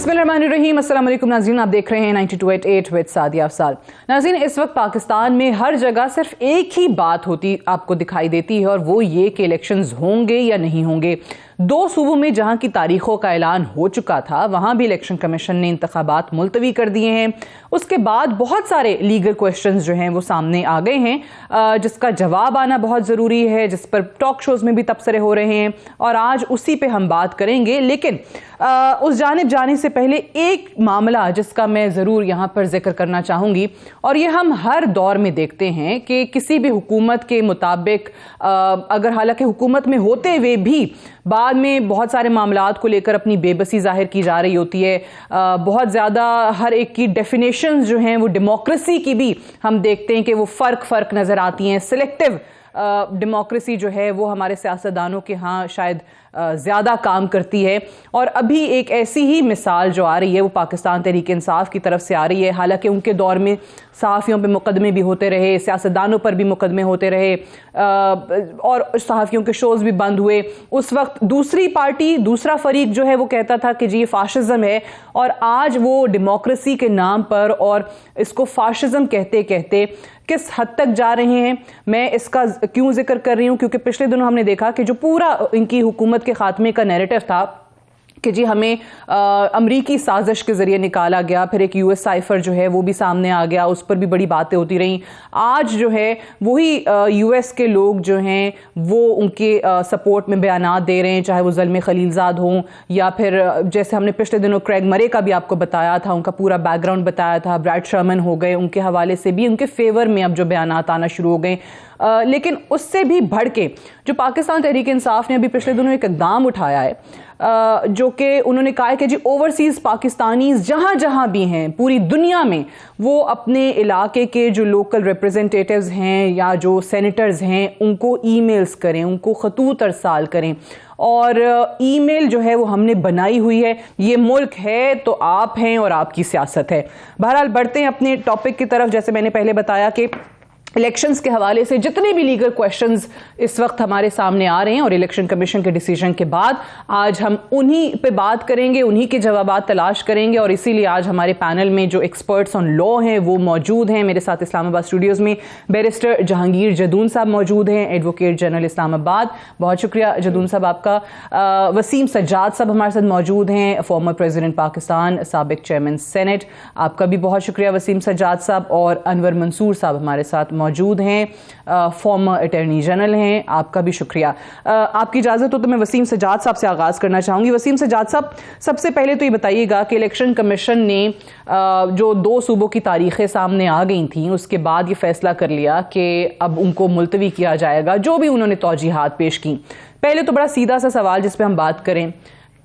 बिस्मिल्लाहिर्रहमानिर्रहीम। अस्सलाम वालेकुम नाज़रीन, आप देख रहे हैं 92.8 विद सादिया अफसार। नाज़रीन, इस वक्त पाकिस्तान में हर जगह सिर्फ एक ही बात होती आपको दिखाई देती है और वो ये कि इलेक्शंस होंगे या नहीं होंगे। दो सूबों में जहां की तारीखों का ऐलान हो चुका था वहां भी इलेक्शन कमीशन ने इंतखाबात मुलतवी कर दिए हैं। उसके बाद बहुत सारे लीगल क्वेश्चंस जो हैं वो सामने आ गए हैं, जिसका जवाब आना बहुत ज़रूरी है, जिस पर टॉक शोज़ में भी तबसरे हो रहे हैं और आज उसी पे हम बात करेंगे। लेकिन उस जानिब जाने से पहले एक मामला जिसका मैं ज़रूर यहाँ पर जिक्र करना चाहूँगी, और ये हम हर दौर में देखते हैं कि किसी भी हुकूमत के मुताबिक अगर हालांकि हुकूमत में होते हुए भी बाद में बहुत सारे मामलात को लेकर अपनी बेबसी जाहिर की जा रही होती है। बहुत ज़्यादा हर एक की डेफिनेशंस जो हैं वो डेमोक्रेसी की भी हम देखते हैं कि वो फ़र्क नज़र आती हैं। सिलेक्टिव डेमोक्रेसी जो है वो हमारे सियासतदानों के यहाँ शायद ज़्यादा काम करती है। और अभी एक ऐसी ही मिसाल जो आ रही है वो पाकिस्तान तहरीक इंसाफ की तरफ से आ रही है। हालांकि उनके दौर में सहाफ़ियों पे मुकदमे भी होते रहे, सियासतदानों पर भी मुकदमे होते रहे और सहाफ़ियों के शोज़ भी बंद हुए। उस वक्त दूसरी पार्टी, दूसरा फरीक जो है वो कहता था कि जी ये फ़ाशिज़म है, और आज वो डेमोक्रेसी के नाम पर और इसको फ़ाशिज़म कहते कहते किस हद तक जा रहे हैं। मैं इसका क्यों जिक्र कर रही हूँ, क्योंकि पिछले दिनों हमने देखा कि जो पूरा इनकी हुकूमत के खात्मे का नैरेटिव था कि जी हमें अमरीकी साजिश के ज़रिए निकाला गया, फिर एक यूएस साइफर जो है वो भी सामने आ गया, उस पर भी बड़ी बातें होती रहीं। आज जो है वही यूएस के लोग जो हैं वो उनके सपोर्ट में बयानात दे रहे हैं, चाहे वो ज़ल्मे खलीलज़ाद हों या फिर जैसे हमने पिछले दिनों क्रेग मरे का भी आपको बताया था, उनका पूरा बैकग्राउंड बताया था। ब्रैड शर्मन हो गए, उनके हवाले से भी उनके फेवर में अब जो बयानात आना शुरू हो गए। लेकिन उससे भी बढ़ के जो पाकिस्तान तहरीक इंसाफ ने अभी पिछले दिनों एक इक़दाम उठाया है, जो कि उन्होंने कहा है कि जी ओवरसीज़ पाकिस्तानीज़ जहाँ जहाँ भी हैं पूरी दुनिया में वो अपने इलाके के जो लोकल रिप्रेजेंटेटिव्स हैं या जो सेनेटर्स हैं उनको ईमेल्स करें, उनको खतूत अरसाल करें। और ईमेल जो है वो हमने बनाई हुई है, ये मुल्क है तो आप हैं और आपकी सियासत है। बहरहाल बढ़ते हैं अपने टॉपिक की तरफ। जैसे मैंने पहले बताया कि इलेक्शंस के हवाले से जितने भी लीगल क्वेश्चंस इस वक्त हमारे सामने आ रहे हैं और इलेक्शन कमीशन के डिसीजन के बाद आज हम उन्हीं पे बात करेंगे, उन्हीं के जवाबात तलाश करेंगे। और इसीलिए आज हमारे पैनल में जो एक्सपर्ट्स ऑन लॉ हैं वो मौजूद हैं। मेरे साथ इस्लामाबाद स्टूडियोज़ में बैरिस्टर जहांगीर जदून साहब मौजूद हैं, एडवोकेट जनरल इस्लामाबाद। बहुत शुक्रिया जदून साहब आपका। वसीम सज्जाद साहब हमारे साथ मौजूद हैं, फॉर्मर प्रेसिडेंट पाकिस्तान, साबिक चेयरमैन सेनेट, आपका भी बहुत शुक्रिया वसीम सज्जाद साहब। और अनवर मंसूर साहब हमारे साथ मौजूद हैं, फॉर्मर अटॉर्नी जनरल हैं, आपका भी शुक्रिया। आपकी इजाज़त हो तो मैं वसीम सज्जाद साहब से आगाज़ करना चाहूँगी। वसीम सज्जाद साहब, सबसे पहले तो ये बताइएगा कि इलेक्शन कमीशन ने जो दो सूबों की तारीखें सामने आ गई थी उसके बाद ये फैसला कर लिया कि अब उनको मुलतवी किया जाएगा, जो भी उन्होंने तौजीहात पेश की। पहले तो बड़ा सीधा सा सवाल जिस पर हम बात करें,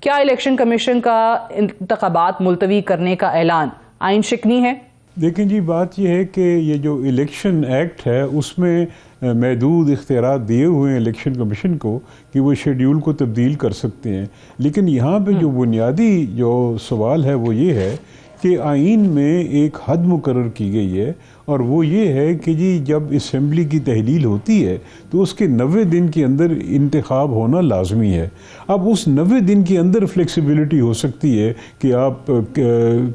क्या इलेक्शन कमीशन का इंतखाबात मुलतवी करने का ऐलान आइन शिकनी है? लेकिन जी बात यह है कि ये जो इलेक्शन एक्ट है उसमें महदूद इख्तियारात दिए हुए हैं इलेक्शन कमीशन को कि वो शेड्यूल को तब्दील कर सकते हैं। लेकिन यहाँ पे जो बुनियादी जो सवाल है वो ये है कि आइन में एक हद मुकर्रर की गई है, और वो ये है कि जी जब असम्बली की तहलील होती है तो उसके 90 दिन के अंदर इंतखाब होना लाजमी है। अब उस 90 दिन के अंदर फ्लेक्सिबिलिटी हो सकती है कि आप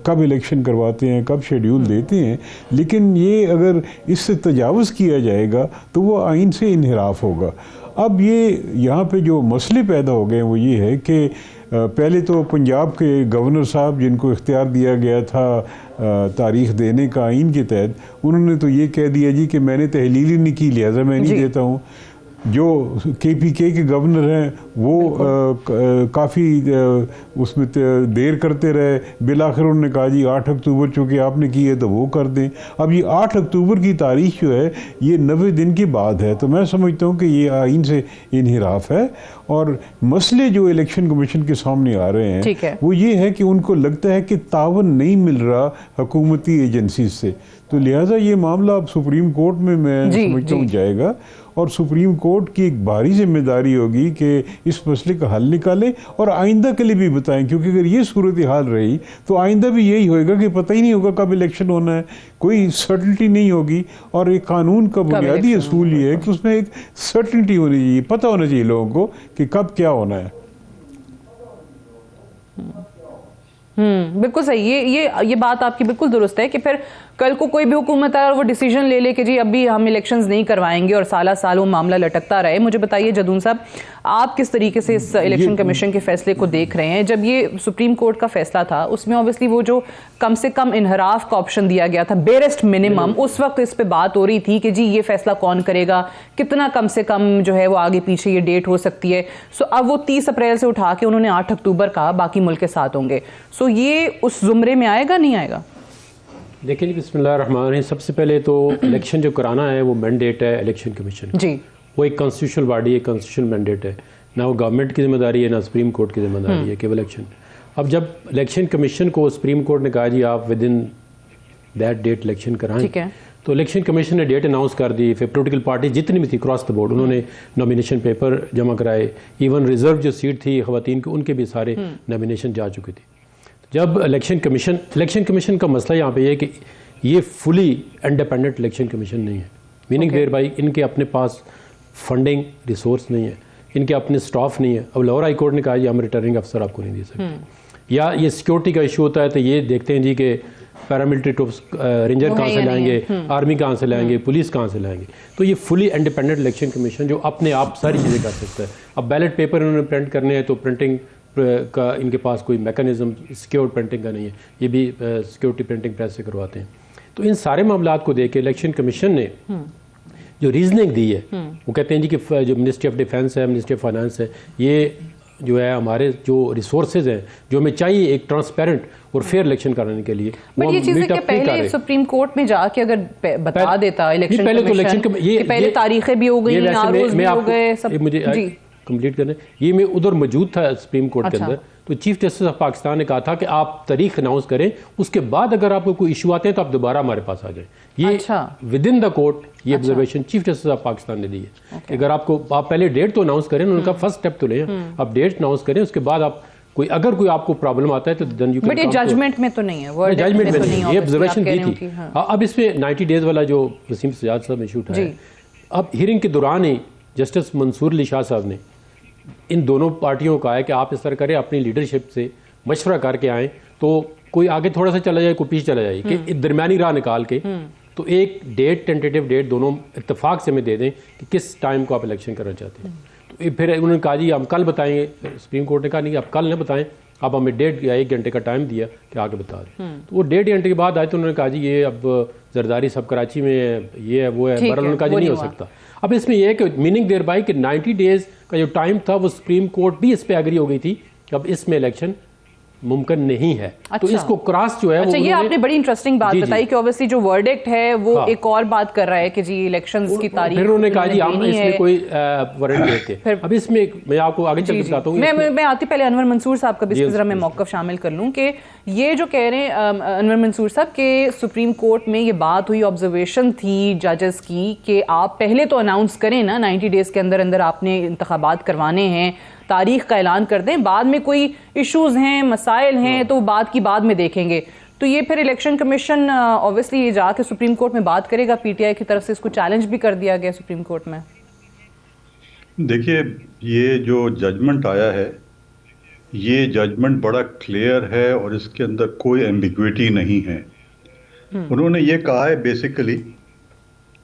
कब इलेक्शन करवाते हैं, कब शेड्यूल देते हैं, लेकिन ये अगर इससे तजावुज़ किया जाएगा तो वो आइन से इन्हिराफ होगा। अब ये यहाँ पे जो मसले पैदा हो गए वो ये है कि पहले तो पंजाब के गवर्नर साहब जिनको इख्तियार दिया गया था तारीख देने का आइन के तहत, उन्होंने तो ये कह दिया जी कि मैंने तहलील ही नहीं की, लिहाजा मैं नहीं देता हूँ। जो KPK के गवर्नर हैं वो काफ़ी उसमें देर करते रहे, बिलाखिर उन्होंने कहा जी 8 अक्टूबर चूँकि आपने की है तो वो कर दें। अब ये 8 अक्टूबर की तारीख जो है ये 90 दिन के बाद है, तो मैं समझता हूँ कि ये आइन से इन्हिराफ है। और मसले जो इलेक्शन कमीशन के सामने आ रहे हैं वो ये है कि उनको लगता है कि तावन नहीं मिल रहा हुकूमती एजेंसी से, तो लिहाजा ये मामला अब सुप्रीम कोर्ट में मैं समझता हूँ जाएगा, और सुप्रीम कोर्ट की एक भारी जिम्मेदारी होगी कि इस मसले का हल निकालें और आइंदा के लिए भी बताएं, क्योंकि अगर ये सूरत हाल रही तो आइंदा भी यही होएगा कि पता ही नहीं होगा कब इलेक्शन होना है, कोई सर्टनिटी नहीं होगी। और एक कानून का बुनियादी असूल ये है कि उसमें एक सर्टनिटी होनी चाहिए, पता होना चाहिए लोगों को कि कब क्या होना है। बिल्कुल सही। ये बात आपकी बिल्कुल दुरुस्त है कि फिर कल को कोई भी हुकूमत आए और वो डिसीजन ले कि जी अभी हम इलेक्शंस नहीं करवाएंगे और साला साल वो मामला लटकता रहे। मुझे बताइए जदून साहब, आप किस तरीके से इस इलेक्शन कमीशन के फैसले को देख रहे हैं? जब ये सुप्रीम कोर्ट का फैसला था उसमें ऑब्वियसली वो जो कम से कम इनहराफ का ऑप्शन दिया गया था, बेरेस्ट मिनिमम, उस वक्त इस पे बात हो रही थी कि जी ये फैसला कौन करेगा, कितना कम से कम जो है वो आगे पीछे ये डेट हो सकती है। सो अब वो 30 अप्रैल से उठा के उन्होंने 8 अक्टूबर कहा, बाकी मुल्क के साथ होंगे। सो ये उस जुमरे में आएगा नहीं आएगा? देखिए जी, बिस्मिल्लाहिर्रहमानिर्रहीम। सबसे पहले तो इलेक्शन जो कराना है वो मैंडेट है इलेक्शन कमीशन जी। वो एक कॉन्स्टिट्यूशनल बॉडी है, कॉन्स्टिट्यूशनल मैंडेट है, ना वो गवर्नमेंट की जिम्मेदारी है ना सुप्रीम कोर्ट की जिम्मेदारी है केवल इलेक्शन। अब जब इलेक्शन कमीशन को सुप्रीम कोर्ट ने कहा जी आप with in that date election कराएं, तो इलेक्शन कमीशन ने डेट अनाउंस कर दी। फिर पोलिटिकल पार्टी जितनी भी थी क्रॉस द बोर्ड उन्होंने नॉमिनेशन पेपर जमा कराए। इवन रिजर्व जो सीट थी खवातीन की उनके भी सारे नॉमिनेशन जा चुकी थी। जब इलेक्शन कमीशन का मसला यहाँ पे ये है कि ये फुली इंडिपेंडेंट इलेक्शन कमीशन नहीं है। मीनिंग देयर बाई इनके अपने पास फंडिंग रिसोर्स नहीं है, इनके अपने स्टाफ नहीं है। अब लाहौर हाई कोर्ट ने कहा जी हम रिटर्निंग अफसर आपको नहीं दे सकते। या ये सिक्योरिटी का इशू होता है तो ये देखते हैं जी कि पैरामिलिट्री ट्रूप्स रेंजर कहाँ से लाएंगे, आर्मी कहाँ से लाएंगे, पुलिस कहाँ से लाएंगे। तो ये फुली इंडिपेंडेंट इलेक्शन कमीशन जो अपने आप सारी चीज़ें कर सकता है। अब बैलेट पेपर इन्होंने प्रिंट करने हैं तो प्रिंटिंग का इनके पास कोई मैकेनिज्म सिक्योर प्रिंटिंग का नहीं है, ये भी सिक्योरिटी प्रिंटिंग प्रेस से करवाते हैं। तो इन सारे मामलात को देख के इलेक्शन कमीशन ने जो रीजनिंग दी है वो कहते हैं जी कि जो मिनिस्ट्री ऑफ डिफेंस है, मिनिस्ट्री ऑफ फाइनेंस है, ये जो है हमारे जो रिसोर्सेज हैं जो हमें चाहिए एक ट्रांसपेरेंट और फेयर इलेक्शन कराने के लिए, वो ये चीज़ कि पहले सुप्रीम कोर्ट में जाके अगर बता देता इलेक्शन पहले तो इलेक्शन पहले तारीखें भी हो गई, आरओज़ भी हो गए, सब मुझे कंप्लीट करने ये मैं उधर मौजूद था सुप्रीम कोर्ट के अंदर। तो चीफ जस्टिस ऑफ पाकिस्तान ने कहा था कि आप तारीख अनाउंस करें, उसके बाद अगर आपको कोई इशू आते हैं तो आप दोबारा हमारे पास आ जाएं। ये विद इन द कोर्ट ये observation chief justice of Pakistan ने दी है कि अगर आपको आप पहले डेट तो अनाउंस करें, उनका फर्स्ट स्टेप तो लें, आप डेट अनाउंस करें, उसके बाद आप अगर कोई आपको प्रॉब्लम आता है तो देन यू कैन। बट ये जजमेंट में तो नहीं है, जजमेंट में नहीं, ये ऑब्जर्वेशन दी थी। अब इसमें 90 डेज वाला जो वसीम सजाद साहब ने इशू उठाया, अब हियरिंग के दौरान ही जस्टिस मंसूर अली शाह साहब ने इन दोनों पार्टियों को कहा है कि आप इस तरह करें, अपनी लीडरशिप से मशवरा करके आएँ, तो कोई आगे थोड़ा सा चला जाए, कोई पीछे चला जाए, कि दरमियानी राह निकाल के तो एक डेट, टेंटेटिव डेट दोनों इत्तेफाक से हमें दे दें कि किस टाइम को आप इलेक्शन करना चाहते हैं। तो फिर उन्होंने कहा जी हम कल बताएंगे। सुप्रीम कोर्ट ने कहा नहीं, आप कल न बताएं, आप हमें 1.5 या 1 घंटे का टाइम दिया कि आगे बता दें। तो वो 1.5 घंटे के बाद आए तो उन्होंने कहा जी ये अब जरदारी सब कराची में ये है वो है, बहरहाल उन्होंने कहा जी नहीं हो सकता। अब इसमें यह है कि मीनिंग देयर बाय कि 90 डेज का जो टाइम था वो सुप्रीम कोर्ट भी इस पे एग्री हो गई थी कि अब इसमें इलेक्शन मुमकिन नहीं है। तो इसको क्रॉस जो है ये आपने बड़ी इंटरेस्टिंग बात बताई कि ऑब्वियसली जो वर्डिक्ट है वो एक और बात कर रहा है कि जी इलेक्शंस की तारीख। फिर उन्होंने कहा जी हम इसमें कोई वारंट देते हैं। अब इसमें मैं आपको आगे चल के बताता हूं। मैं आती पहले अनवर मंसूर साहब का भी इस जरा मैं मौक़िफ़ शामिल कर लूं कि ये जो कह रहे हैं अनवर मंसूर साहब के सुप्रीम कोर्ट में ये बात हुई, ऑब्जर्वेशन थी जजेस की कि आप पहले तो अनाउंस करें ना, 90 डेज के अंदर अंदर आपने इंतखाबात करवाने हैं, तारीख का ऐलान कर दें, बाद में कोई इश्यूज हैं, मसाइल हैं तो बाद की बाद में देखेंगे। तो ये फिर इलेक्शन कमीशन ऑब्वियसली ये जाके सुप्रीम कोर्ट में बात करेगा। पीटीआई की तरफ से इसको चैलेंज भी कर दिया गया सुप्रीम कोर्ट में। देखिए ये जो जजमेंट आया है ये जजमेंट बड़ा क्लियर है और इसके अंदर कोई एम्बिग्विटी नहीं है। उन्होंने ये कहा है बेसिकली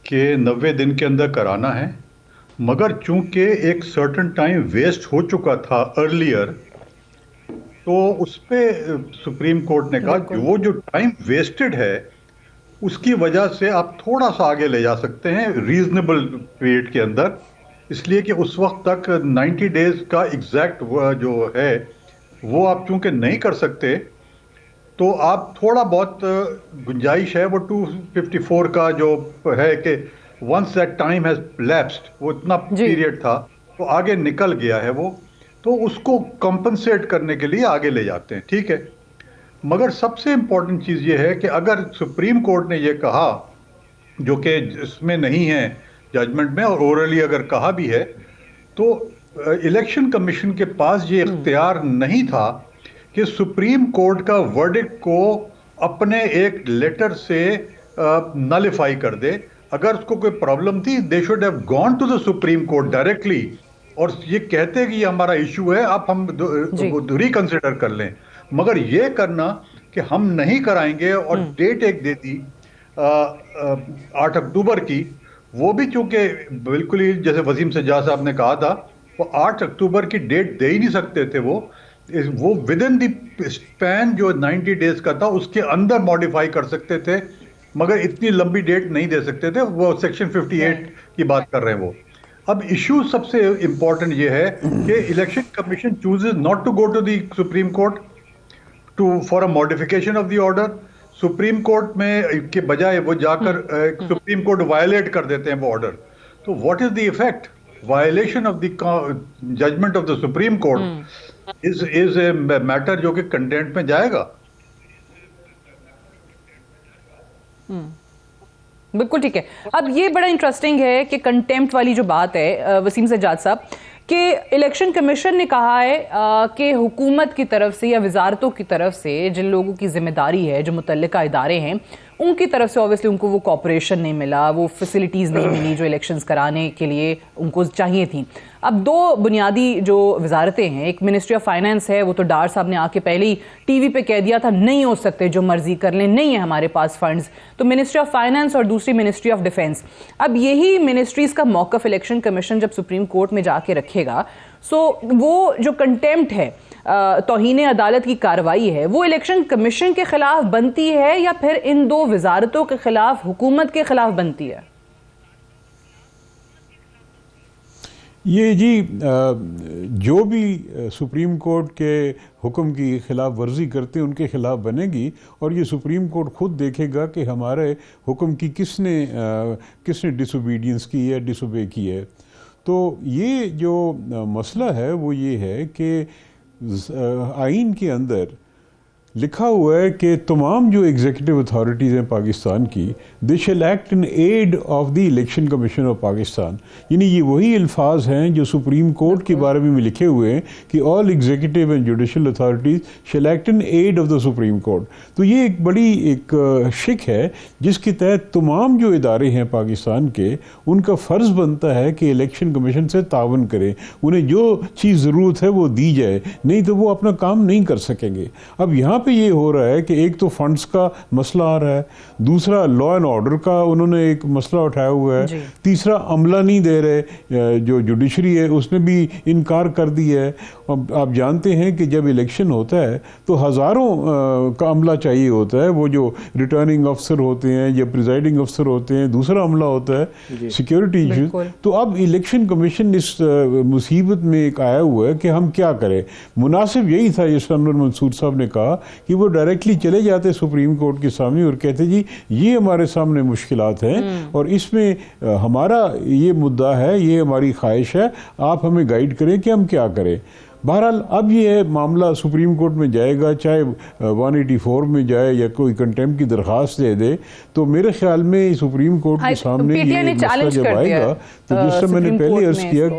कि 90 दिन के अंदर कराना है, मगर चूंकि एक सर्टेन टाइम वेस्ट हो चुका था अर्लियर, तो उस पर सुप्रीम कोर्ट ने कहा कि वो जो टाइम वेस्टेड है उसकी वजह से आप थोड़ा सा आगे ले जा सकते हैं रीजनेबल पीरियड के अंदर, इसलिए कि उस वक्त तक 90 डेज का एग्जैक्ट जो है वो आप चूंकि नहीं कर सकते, तो आप थोड़ा बहुत गुंजाइश है वो 254 का जो है कि once that time has lapsed, वो इतना पीरियड था तो आगे निकल गया है वो, तो उसको कंपनसेट करने के लिए आगे ले जाते हैं, ठीक है। मगर सबसे इम्पोर्टेंट चीज़ ये है कि अगर सुप्रीम कोर्ट ने ये कहा, जो कि इसमें नहीं है जजमेंट में और ओरली अगर कहा भी है, तो इलेक्शन कमीशन के पास ये इख्तियार नहीं था कि सुप्रीम कोर्ट का वर्डिक्ट को अपने एक लेटर से नलिफाई कर दे। अगर उसको कोई प्रॉब्लम थी they should have gone to the supreme court directly और ये कहते कि ये हमारा इशू है, आप हम रिकंसिडर कर लें। मगर ये करना कि हम नहीं कराएंगे और डेट एक दे दी 8 अक्टूबर की, वो भी चूंकि बिल्कुल ही जैसे वसीम सज्जाद साहब ने कहा था, वो 8 अक्टूबर की डेट दे ही नहीं सकते थे। वो विद इन द स्पैन जो 90 डेज का था उसके अंदर मॉडिफाई कर सकते थे, मगर इतनी लंबी डेट नहीं दे सकते थे। वो सेक्शन 58 की बात कर रहे हैं वो। अब इशू सबसे इंपॉर्टेंट ये है कि election commission chooses not to go to the supreme court for a modification of the order. Supreme court में के बजाय वो जाकर सुप्रीम कोर्ट वायलेट कर देते हैं वो ऑर्डर। तो what is the effect? Violation of the judgement of the supreme court is a matter जो कि कंटेंट में जाएगा। बिल्कुल ठीक है। अब ये बड़ा इंटरेस्टिंग है कि कंटेम्प्ट वाली जो बात है वसीम सज्जाद साहब, कि इलेक्शन कमीशन ने कहा है कि हुकूमत की तरफ से या वजारतों की तरफ से जिन लोगों की जिम्मेदारी है, जो मुतल्लिका इदारे हैं, उनकी तरफ से ऑब्वियसली उनको वो कॉपरेशन नहीं मिला, वो फैसिलिटीज़ नहीं मिली जो इलेक्शंस कराने के लिए उनको चाहिए थी। अब दो बुनियादी जो वजारतें हैं, एक मिनिस्ट्री ऑफ फाइनेंस है, वो तो डार साहब ने आके पहले ही टीवी पे कह दिया था नहीं हो सकते, जो मर्जी कर लें, नहीं है हमारे पास फंड्स। तो मिनिस्ट्री ऑफ फाइनेंस और दूसरी मिनिस्ट्री ऑफ डिफेंस। अब यही मिनिस्ट्रीज का मौकफ इलेक्शन कमीशन जब सुप्रीम कोर्ट में जाके रखेगा, सो वो जो कंटेम्प्ट है, तौहीन अदालत की कार्रवाई है, वो इलेक्शन कमीशन के खिलाफ बनती है या फिर इन दो वजारतों के खिलाफ, हुकूमत के खिलाफ बनती है? ये जी जो भी सुप्रीम कोर्ट के हुक्म की खिलाफ वर्जी करते हैं उनके खिलाफ बनेगी, और ये सुप्रीम कोर्ट खुद देखेगा कि हमारे हुक्म की किसने डिसोबीडियंस की है, डिसोबे की है। तो ये जो मसला है वो ये है कि आइन के अंदर लिखा हुआ है कि तमाम जो एग्जीक्यूटिव अथॉरिटीज़ हैं पाकिस्तान की, they shall act in aid of the election commission of Pakistan. यानी ये वही अल्फाज हैं जो सुप्रीम कोर्ट के बारे में लिखे हुए हैं कि all executive and judicial authorities shall act in aid of the supreme court. तो ये एक बड़ी एक शिक है जिसके तहत तमाम जो इदारे हैं पाकिस्तान के, उनका फ़र्ज़ बनता है कि इलेक्शन कमीशन से तावन करें, उन्हें जो चीज़ ज़रूरत है वो दी जाए, नहीं तो वो अपना काम नहीं कर सकेंगे। अब यहाँ पे ये हो रहा है कि एक तो फंड्स का मसला आ रहा है, दूसरा लॉ एंड ऑर्डर का उन्होंने एक मसला उठाया हुआ है, तीसरा अमला नहीं दे रहे, जो जुडिशरी है उसने भी इनकार कर दिया है। अब आप जानते हैं कि जब इलेक्शन होता है तो हज़ारों का अमला चाहिए होता है, वो जो रिटर्निंग अफसर होते हैं या प्रिजाइडिंग अफसर होते हैं, दूसरा अमला होता है सिक्योरिटी इशू। तो अब इलेक्शन कमीशन इस मुसीबत में एक आया हुआ है कि हम क्या करें। मुनासिब यही था, जिस अनवर मंसूर साहब ने कहा, कि वो डायरेक्टली चले जाते सुप्रीम कोर्ट के सामने और कहते जी ये हमारे सामने मुश्किलात हैं और इसमें हमारा ये मुद्दा है, ये हमारी ख्वाहिश है, आप हमें गाइड करें कि हम क्या करें। बहरहाल अब ये मामला सुप्रीम कोर्ट में जाएगा, चाहे 184 में जाए या कोई कंटेम्प्ट की दरख्वास्त दे दे, तो मेरे ख्याल में सुप्रीम कोर्ट के सामने ये मसला जब आएगा, तो जिस तरह मैंने पहले अर्ज किया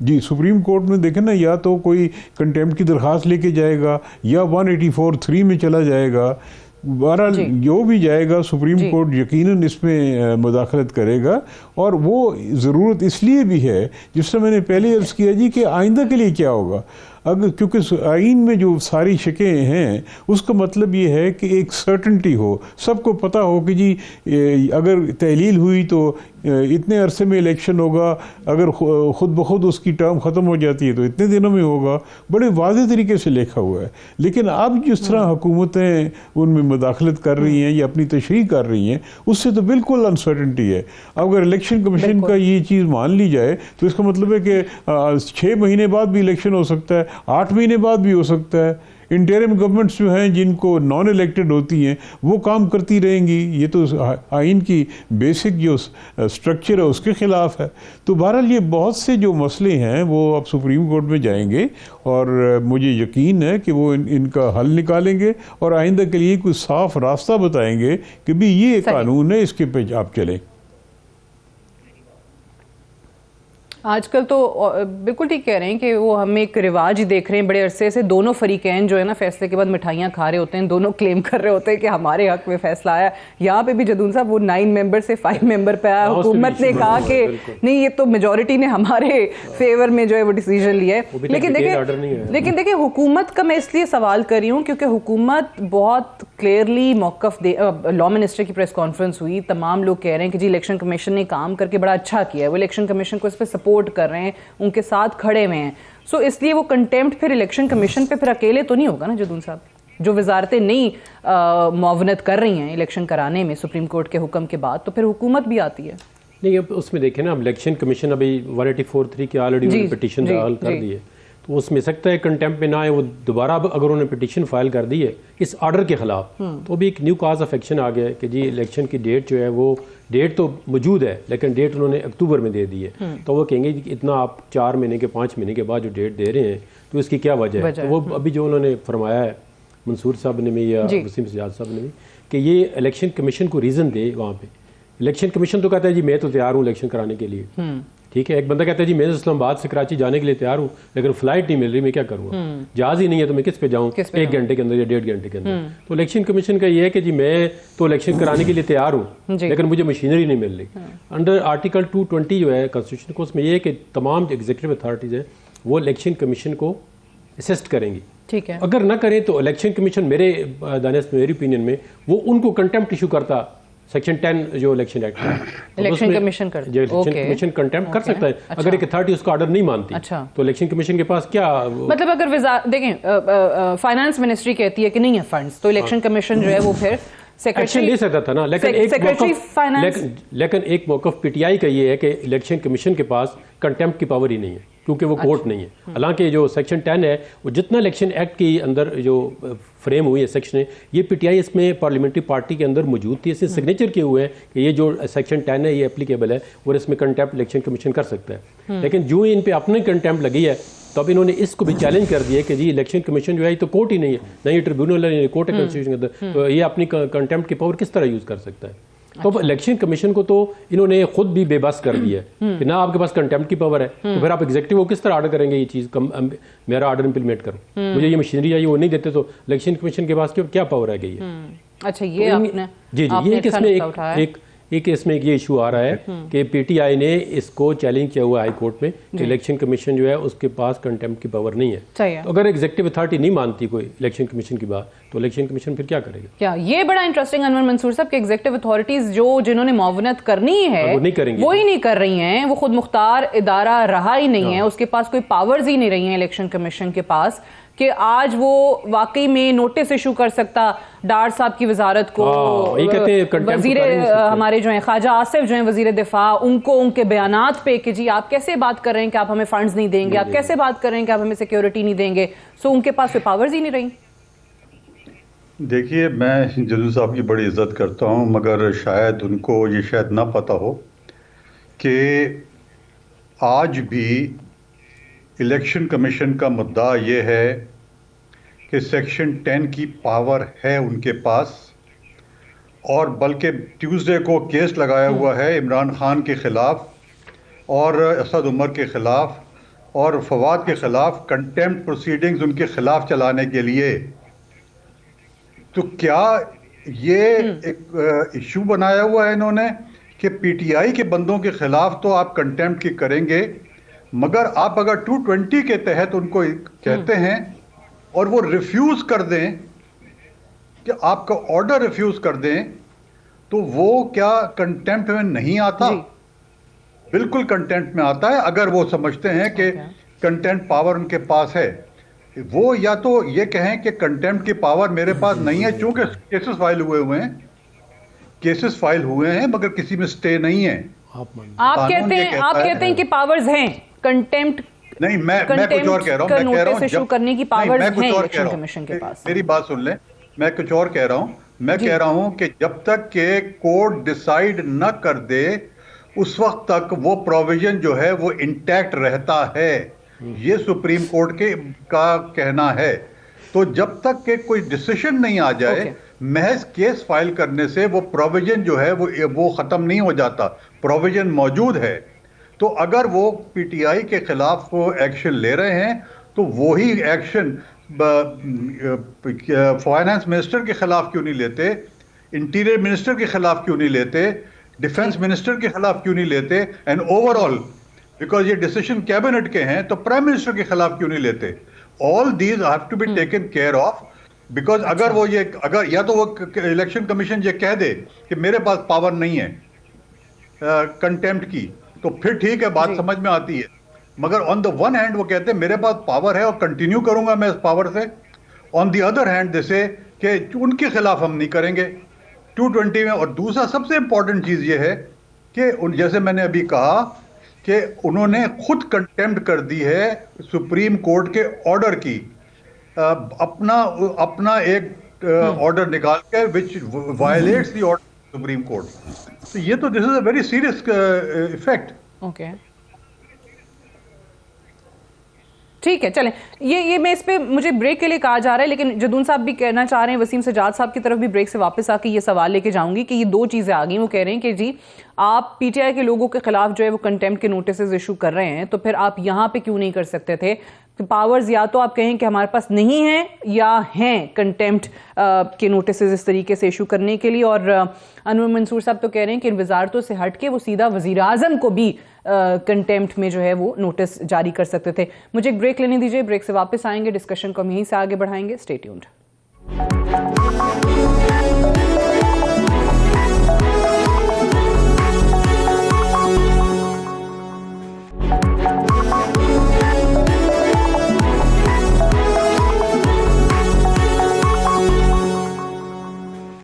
जी, सुप्रीम कोर्ट में देखें ना, या तो कोई कंटेम्प्ट की दरख्वास्त लेके जाएगा या 184(3) में चला जाएगा। बहरहाल जो भी जाएगा सुप्रीम कोर्ट यकीनन इसमें मुदाखलत करेगा, और वो ज़रूरत इसलिए भी है, जिससे मैंने पहले अर्ज़ किया जी कि आइंदा के लिए क्या होगा। अगर क्योंकि आइन में जो सारी शिकें हैं उसका मतलब ये है कि एक सर्टेनिटी हो, सबको पता हो कि जी अगर तहलील हुई तो इतने अरसे में इलेक्शन होगा, अगर ख़ुद ब खुद उसकी टर्म ख़त्म हो जाती है तो इतने दिनों में होगा, बड़े वाज़ेह तरीके से लिखा हुआ है। लेकिन अब जिस तरह हुकूमतें उनमें मुदाखलत कर रही हैं या अपनी तशरीह कर रही हैं, उससे तो बिल्कुल अनसर्टेनिटी है। अगर इलेक्शन कमीशन का ये चीज़ मान ली जाए तो इसका मतलब है कि 6 महीने बाद भी इलेक्शन हो सकता है, 8 महीने बाद भी हो सकता है। इंटरिम गवर्नमेंट्स जो हैं जिनको नॉन इलेक्टेड होती हैं वो काम करती रहेंगी, ये तो आइन की बेसिक जो स्ट्रक्चर है उसके ख़िलाफ़ है। तो बहरहाल ये बहुत से जो मसले हैं वो अब सुप्रीम कोर्ट में जाएंगे, और मुझे यकीन है कि वो इनका हल निकालेंगे और आइंदा के लिए कोई साफ रास्ता बताएंगे कि भी ये कानून है, इसके पे आप चलें। आजकल तो बिल्कुल ठीक कह रहे हैं कि वो हम एक रिवाज ही देख रहे हैं बड़े अरसे से। दोनों फरीकैन जो है ना फैसले के बाद मिठाइयाँ खा रहे होते हैं, दोनों क्लेम कर रहे होते हैं कि हमारे हक में फैसला आया। यहाँ पे भी जदून साहब वो 9 मेंबर से 5 मेंबर पे आया, हुकूमत ने कहा कि नहीं ये तो मेजोरिटी ने हमारे फेवर में जो है वो डिसीजन लिया है। लेकिन देखिए हुकूमत का मैं इसलिए सवाल कर रही हूँ क्योंकि हुकूमत बहुत क्लियरली मौकफ दे। लॉ मिनिस्टर की प्रेस कॉन्फ्रेंस हुई, तमाम लोग कह रहे हैं कि जी इलेक्शन कमीशन ने काम करके बड़ा अच्छा किया है, वो इलेक्शन कमीशन को इस पर सपोर्ट कर रहे हैं, उनके साथ खड़े हुए हैं। सो इसलिए वो कंटेम्प्ट फिर इलेक्शन कमीशन पे फिर अकेले तो नहीं होगा ना जदून साहब, जो वजारतें नहीं मुआवनत कर रही हैं इलेक्शन कराने में सुप्रीम कोर्ट के हुक्म के बाद, तो फिर हुकूमत भी आती है। नहीं अब उसमें देखें ना, अब इलेक्शन कमीशन अभी 184(3) के ऑलरेडी पिटीशन दाखिल कर दी है, तो उसमें सकता है कंटेम्प्ट में ना आए, वो दोबारा अब अगर उन्होंने पिटीशन फाइल कर दी है इस ऑर्डर के खिलाफ, तो भी एक न्यू काज ऑफ एक्शन आ गया है कि जी इलेक्शन की डेट जो है वो डेट तो मौजूद है लेकिन डेट उन्होंने अक्टूबर में दे दी है। तो वो कहेंगे कि इतना आप 4 महीने के 5 महीने के बाद जो डेट दे रहे हैं तो इसकी क्या वजह है। तो वो अभी जो उन्होंने फरमाया है मंसूर साहब ने भी या वसीम सजाद साहब ने भी कि ये इलेक्शन कमीशन को रीज़न दे। वहाँ पे इलेक्शन कमीशन तो कहता है जी मैं तो तैयार हूँ इलेक्शन कराने के लिए, ठीक है। एक बंदा कहता है जी मैं इस्लामाबाद से कराची जाने के लिए तैयार हूँ लेकिन फ्लाइट नहीं मिल रही, मैं क्या करूँगा, जहाज ही नहीं है तो मैं किस पे जाऊँ 1 घंटे के अंदर या 1.5 घंटे के अंदर। तो इलेक्शन कमीशन का ये है कि जी मैं तो इलेक्शन कराने के लिए तैयार हूँ लेकिन मुझे मशीनरी नहीं मिल रही। अंडर आर्टिकल 220 जो है कॉन्स्टिट्यूशन को, उसमें यह है कि तमाम जो एग्जीक्यूटिव अथॉरिटीज़ हैं वो इलेक्शन कमीशन को असिस्ट करेंगी, ठीक है। अगर ना करें तो इलेक्शन कमीशन मेरी ओपिनियन में वो उनको कंटेम्प्ट इशू करता। सेक्शन 10 जो इलेक्शन एक्ट है, इलेक्शन कमीशन कंटेम्प्ट कर सकता है। अगर एक अथॉरिटी उसका ऑर्डर नहीं मानती तो इलेक्शन कमीशन के पास क्या मतलब, अगर देखें फाइनेंस मिनिस्ट्री कहती है कि नहीं है फंड्स, तो इलेक्शन कमीशन जो है वो फिर एक्शन ले सकता था ना। लेकिन एक मौकफ पीटीआई का ये है कि इलेक्शन कमीशन के पास कंटेम्प्ट की पावर ही नहीं है क्योंकि वो कोर्ट नहीं है। हालांकि जो सेक्शन 10 है वो जितना इलेक्शन एक्ट के अंदर जो फ्रेम हुई है सेक्शन है, ये पीटीआई इसमें पार्लियामेंट्री पार्टी के अंदर मौजूद थी, इसने सिग्नेचर किए हुए हैं कि ये जो सेक्शन 10 है ये एप्लीकेबल है और इसमें कंटेम्प्ट इलेक्शन कमीशन कर सकता है। लेकिन जो इन पे अपने कंटेम्प्ट लगी है तो अब इन्होंने इसको भी चैलेंज कर दिया कि जी इलेक्शन कमीशन जो है ये तो कोर्ट ही नहीं है, ना ये ट्रिब्यूनल है, कोर्ट है कॉन्स्टिट्यूशन के अंदर, तो ये अपनी कंटेम्प्ट की पावर किस तरह यूज कर सकता है। तो इलेक्शन कमीशन को तो इन्होंने खुद भी बेबस कर दिया है कि ना आपके पास कंटेम्प्ट की पावर है, तो फिर आप एग्जीक्यूटिव को किस तरह ऑर्डर करेंगे ये चीज़ मेरा ऑर्डर इंप्लीमेंट करो, मुझे ये मशीनरी चाहिए, वो नहीं देते तो इलेक्शन कमीशन के पास क्या पावर आ गई है। अच्छा ये आपने जी ये इसमें एक इसमें ये इशू आ रहा है कि पीटीआई ने इसको चैलेंज किया हुआ हाई कोर्ट में कि इलेक्शन कमीशन जो है उसके पास कंटेम्प्ट की पावर नहीं है। तो अगर एग्जीक्यूटिव अथॉरिटी नहीं मानती कोई इलेक्शन कमीशन की बात तो इलेक्शन कमीशन फिर क्या करेगा। क्या ये बड़ा इंटरेस्टिंग अनवर मंसूर साहब कि एग्जीक्यूटिव अथॉरिटीज जिन्होंने मुआवनत करनी है वो नहीं करेंगी, वो ही नहीं कर रही हैं, वो खुद मुख्तार इदारा रहा ही नहीं है, उसके पास कोई पावर्स ही नहीं रही हैं इलेक्शन कमीशन के पास कि आज वो वाकई में नोटिस इशू कर सकता डार साहब की वजारत को। वजीर हमारे जो हैं ख्वाजा आसिफ जो हैं वजीर दिफा, उनको उनके बयानात पे कि जी आप कैसे बात कर रहे हैं कि आप हमें फंड्स नहीं देंगे, आप कैसे बात कर रहे हैं कि आप हमें सिक्योरिटी नहीं देंगे। सो उनके पास कोई पावर्स ही नहीं रही। देखिए मैं जदू साहब की बड़ी इज्जत करता हूँ मगर शायद उनको ये शायद ना पता हो कि आज भी इलेक्शन कमीशन का मुद्दा ये है कि सेक्शन 10 की पावर है उनके पास, और बल्कि ट्यूसडे को केस लगाया हुआ है इमरान खान के ख़िलाफ़ और असद उमर के ख़िलाफ़ और फवाद के ख़िलाफ़ कंटेम्प्ट प्रोसीडिंग्स उनके ख़िलाफ़ चलाने के लिए। तो क्या ये एक इशू बनाया हुआ है इन्होंने कि पीटीआई के बंदों के ख़िलाफ़ तो आप कंटेम्प्ट की करेंगे मगर आप अगर 220 के तहत उनको कहते हैं और वो रिफ्यूज़ कर दें कि आपका ऑर्डर रिफ्यूज़ कर दें तो वो क्या कंटेम्प्ट में नहीं आता? बिल्कुल कंटेम्प्ट में आता है अगर वो समझते हैं कि कंटेम्प्ट पावर उनके पास है। वो या तो ये कहें कि कंटेम्प्ट की पावर मेरे पास नहीं है चूंकि केसेस फाइल हुए हैं मगर किसी में स्टे नहीं है। आप कहते हैं कि पावर्स हैं कंटेम्प्ट नहीं, मैं कुछ और कह रहा हूँ, मैं कह रहा हूँ इशू करने की पावर्स हैं इलेक्शन कमीशन के पास। मेरी बात सुन लें, मैं कुछ और कह रहा हूँ, मैं कह रहा हूँ कि जब तक के कोर्ट डिसाइड न कर दे उस वक्त तक वो प्रोविजन जो है वो इंटैक्ट रहता है, ये सुप्रीम कोर्ट का कहना है। तो जब तक के कोई डिसीजन नहीं आ जाए महज केस फाइल करने से वो प्रोविजन जो है वो खत्म नहीं हो जाता, प्रोविजन मौजूद है। तो अगर वो पीटीआई के खिलाफ वो एक्शन ले रहे हैं तो वही एक्शन फाइनेंस मिनिस्टर के खिलाफ क्यों नहीं लेते, इंटीरियर मिनिस्टर के खिलाफ क्यों नहीं लेते, डिफेंस मिनिस्टर के खिलाफ क्यों नहीं लेते, एंड ओवरऑल बिकॉज ये डिसीजन कैबिनेट के हैं तो प्राइम मिनिस्टर के खिलाफ क्यों नहीं लेते। All these have to be taken care of, because अगर वो ये अगर या तो वो इलेक्शन कमीशन ये कह दे कि मेरे पास पावर नहीं है कंटेम्प्ट की, तो फिर ठीक है, बात समझ में आती है। मगर ऑन द वन हैंड वो कहते हैं मेरे पास पावर है और कंटिन्यू करूंगा मैं इस पावर से, ऑन द अदर हैंड जैसे कि उनके खिलाफ हम नहीं करेंगे 220 में। और दूसरा सबसे इंपॉर्टेंट चीज ये है कि जैसे मैंने अभी कहा कि उन्होंने खुद कंटेम्प्ट कर दी है सुप्रीम कोर्ट के ऑर्डर की, अपना एक ऑर्डर निकाल के which violates the order supreme court. तो ये तो this is a very serious effect. Okay, ठीक है, चलें। ये मैं इस पे मुझे ब्रेक के लिए कहा जा रहा है, लेकिन जदून साहब भी कहना चाह रहे हैं, वसीम सजाद साहब की तरफ भी ब्रेक से वापस आके ये सवाल लेके जाऊंगी कि ये दो चीज़ें आ गई। वो कह रहे हैं कि जी आप पीटीआई के लोगों के खिलाफ जो है वो कंटेम्प्ट के नोटिस इशू कर रहे हैं, तो फिर आप यहाँ पे क्यों नहीं कर सकते थे? पावर्स या तो आप कहें कि हमारे पास नहीं है या हैं कंटेम्प्ट के नोटिस इस तरीके से इशू करने के लिए। और अनवर मंसूर साहब तो कह रहे हैं कि इन वजारतों से हट के वो सीधा वजीर आजम को भी कंटेम्प्ट में जो है वो नोटिस जारी कर सकते थे। मुझे एक ब्रेक लेने दीजिए, ब्रेक से वापस आएंगे, डिस्कशन को हम यहीं से आगे बढ़ाएंगे। Stay tuned.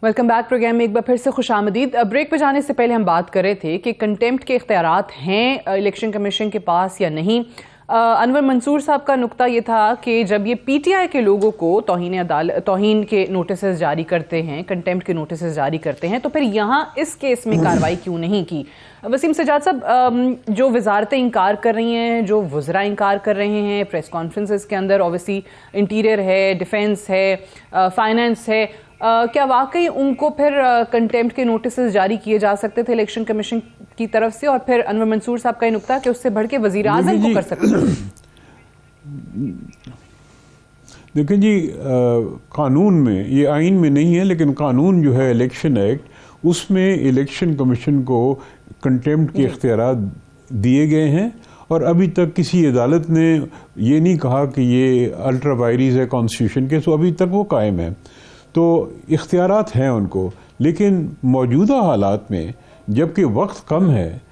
Welcome back programme में एक बार फिर से खुशामदीद। ब्रेक पे जाने से पहले हम बात कर रहे थे कि कंटेम्प्ट के इख्तियारात हैं इलेक्शन कमीशन के पास या नहीं। अनवर मंसूर साहब का नुक्ता ये था कि जब ये पीटीआई के लोगों को तौहीन के नोटिस जारी करते हैं, कंटेम्प्ट के नोटिस जारी करते हैं, तो फिर यहाँ इस केस में कार्रवाई क्यों नहीं की? वसीम सजाद साहब, जो वजारतें इनकार कर रही हैं, जो वज़रा इनकार कर रहे हैं प्रेस कॉन्फ्रेंसेस के अंदर, ऑब्वियसली इंटीरियर है, डिफेंस है, फाइनेंस है, क्या वाकई उनको फिर कंटेम्प्ट के नोटिस जारी किए जा सकते थे इलेक्शन कमीशन की तरफ से? और फिर अनवर मंसूर साहब का नुक्ता कि उससे बढ़ के वजीर आजम को कर सकते थे। देखिए जी, कानून में, ये आइन में नहीं है लेकिन कानून जो है इलेक्शन एक्ट, उसमें इलेक्शन कमीशन को कंटेम्प्ट के इख्तियारात दिए गए हैं और अभी तक किसी अदालत ने ये नहीं कहा कि ये अल्ट्रा वायरीज है कॉन्स्टिट्यूशन के, तो अभी तक वो कायम है। तो इख्तियारात हैं उनको, लेकिन मौजूदा हालात में जबकि वक्त कम है,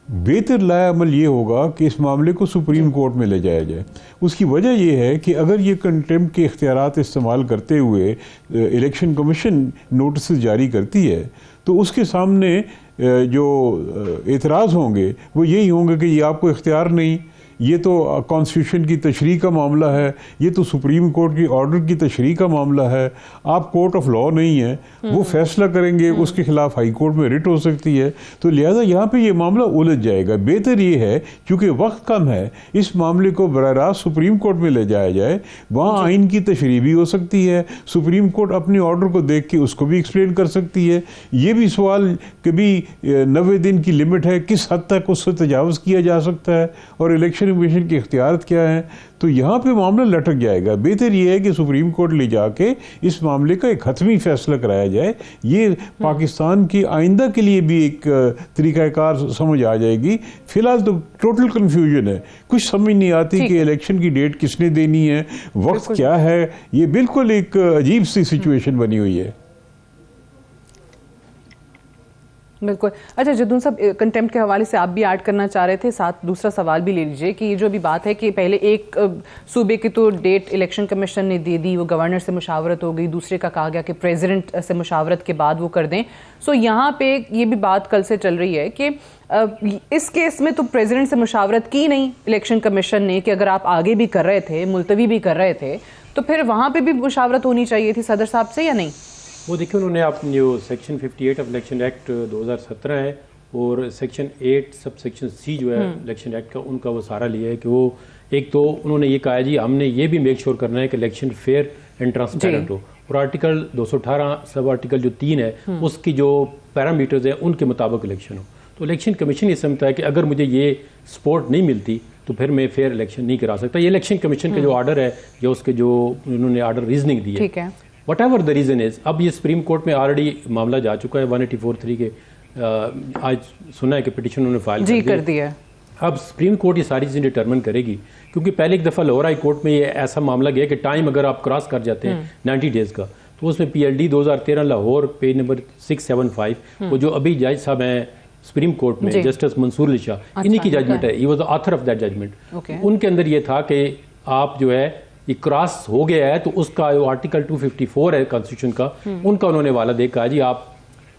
बेहतर लाएअमल ये होगा कि इस मामले को सुप्रीम कोर्ट में ले जाया जाए। उसकी वजह ये है कि अगर ये कंटेम्प्ट के इख्तियारात इस्तेमाल करते हुए इलेक्शन कमीशन नोटिस जारी करती है तो उसके सामने जो एतराज़ होंगे वो यही होंगे कि ये आपको इख्तियार नहीं, ये तो कॉन्स्टिट्यूशन की तशरीह का मामला है, ये तो सुप्रीम कोर्ट की ऑर्डर की तशरीह का मामला है, आप कोर्ट ऑफ लॉ नहीं है, वो फैसला करेंगे, उसके खिलाफ हाई कोर्ट में रिट हो सकती है। तो लिहाजा यहाँ पे ये मामला उलझ जाएगा। बेहतर ये है क्योंकि वक्त कम है, इस मामले को बराह रास्त सुप्रीम कोर्ट में ले जाया जाए, वहाँ आइन की तशरीह भी हो सकती है, सुप्रीम कोर्ट अपने ऑर्डर को देख के उसको भी एक्सप्लेन कर सकती है। ये भी सवाल कि भी 90 दिन की लिमिट है, किस हद तक उससे तजावज़ किया जा सकता है और इलेक्शन कमीशन के इख्तियार क्या है, तो यहाँ पे मामला लटक जाएगा। बेहतर ये है कि सुप्रीम कोर्ट ले जाके इस मामले का एक हतमी फैसला कराया जाए। ये पाकिस्तान की आइंदा के लिए भी एक तरीक़ाकार समझ आ जाएगी। फिलहाल तो टोटल कन्फ्यूजन है, कुछ समझ नहीं आती कि इलेक्शन की डेट किसने देनी है, वक्त क्या है, ये बिल्कुल एक अजीब सी सिचुएशन बनी हुई है। बिल्कुल। अच्छा जदून साहब, कंटेम्प्ट के हवाले से आप भी ऐड करना चाह रहे थे, साथ दूसरा सवाल भी ले लीजिए कि ये जो भी बात है कि पहले एक सूबे की तो डेट इलेक्शन कमीशन ने दे दी, वो गवर्नर से मुशावरत हो गई, दूसरे का कहा गया कि प्रेसिडेंट से मुशावरत के बाद वो कर दें। सो यहाँ पे ये भी बात कल से चल रही है कि इस केस में तो प्रेसिडेंट से मुशावरत की नहीं इलेक्शन कमीशन ने कि अगर आप आगे भी कर रहे थे, मुलतवी भी कर रहे थे, तो फिर वहाँ पर भी मुशावरत होनी चाहिए थी सदर साहब से या नहीं? वो देखिए, उन्होंने अपनी जो सेक्शन 58 ऑफ इलेक्शन एक्ट 2017 है और सेक्शन 8 सब सेक्शन C जो है इलेक्शन एक्ट का, उनका वो सारा लिया है कि वो एक तो उन्होंने ये कहा जी हमने ये भी मेक श्योर करना है कि इलेक्शन फेयर एंड ट्रांसपेरेंट हो, और आर्टिकल 218 सब आर्टिकल जो 3 है उसकी जो पैरामीटर्स है उनके मुताबिक इलेक्शन हो। तो इलेक्शन कमीशन ये समझता है कि अगर मुझे ये सपोर्ट नहीं मिलती तो फिर मैं फेयर इलेक्शन नहीं करा सकता। ये इलेक्शन कमीशन का जो ऑर्डर है या उसके जो उन्होंने ऑर्डर रीजनिंग दी है, ठीक है, what ever the reason is, अब ये सुप्रीम कोर्ट में ऑलरेडी मामला जा चुका है 184(3) के, आज सुना है कि पिटिशन उन्होंने फाइल कर दिया। अब सुप्रीम कोर्ट ये सारी चीज़ें डिटर्मिन करेगी, क्योंकि पहले एक दफ़ा लाहौर हाई कोर्ट में ये ऐसा मामला गया कि टाइम अगर आप क्रॉस कर जाते हैं 90 डेज़ का, तो उसमें PLD 2013 लाहौर पेज नंबर 675, वो जो अभी जज साहब हैं सुप्रीम कोर्ट में, जस्टिस मंसूर अली शाह, इन्हीं की जजमेंट है, he was the author of that judgement. उनके अंदर ये था कि आप जो है ये क्रॉस हो गया है तो उसका जो आर्टिकल 254 है कॉन्स्टिट्यूशन का, उनका उन्होंने वाला देखा जी आप,